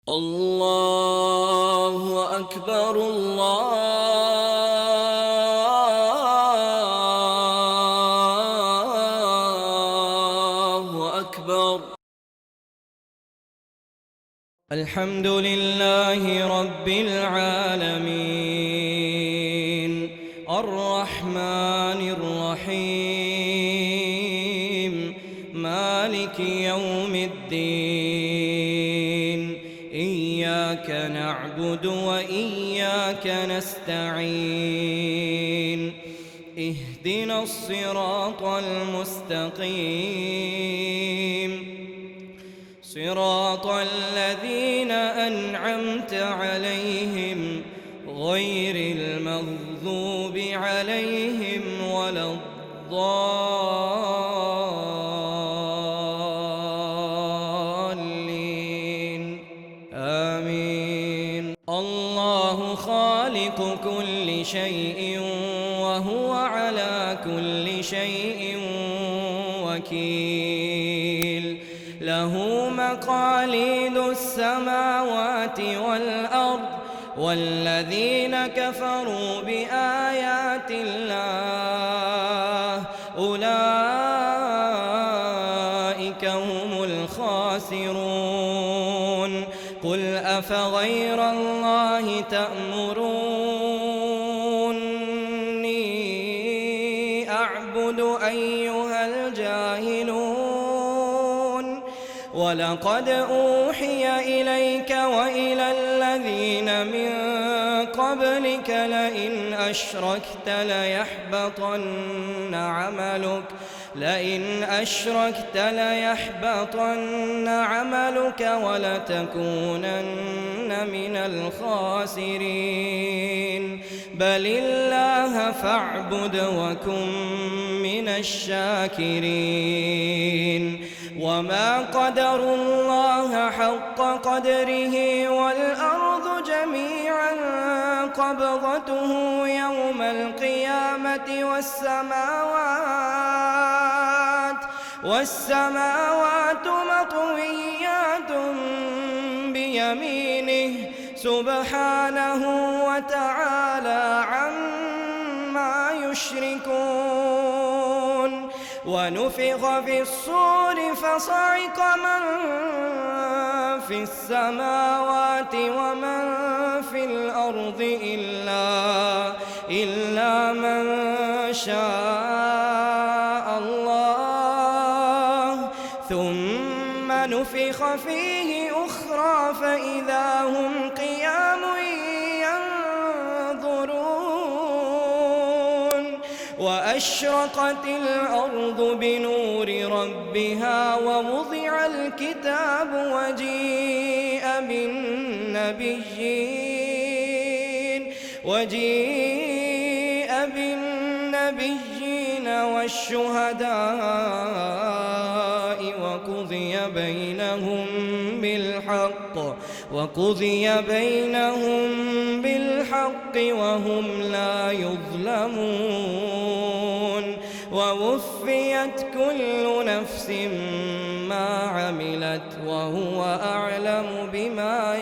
الله أكبر الله أكبر. الحمد لله رب العالمين الرحمن الرحيم مالك يوم الدين. إياك نعبد وإياك نستعين. اهدنا الصراط المستقيم صراط الذين أنعمت عليهم غير المغضوب عليهم ولا الضالين آمين. الله خالق كل شيء وهو على كل شيء وكيل. له مقاليد السماوات والأرض والذين كفروا بآيات الله أولئك هم الخاسرون. قل أفغير الله تأمروني أعبد أيها الجاهلون؟ ولقد أوحي إليك وإلى الذين من قبلك لئن أشركت ليحبطن عملك ولتكونن من الخاسرين. بل الله فاعبد وكن من الشاكرين. وما قدروا الله حق قدره والأرض جميعا قبضته يوم القيامة والسماوات مطويات بيمينه سبحانه وتعالى عما يشركون. ونفخ في الصور فصعق من في السماوات ومن في الأرض إلا من شاء الله ثم نفخ فيه أخرى فإذا هم قيام ينظرون. وأشرقت الأرض بنور ربها ووضع الكتاب وجيء بالنبيين والشهداء وقضي بينهم بالحق وهم لا يظلمون. ووفيت كل نفس ما عملت وهو أعلم بما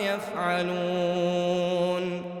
يفعلون.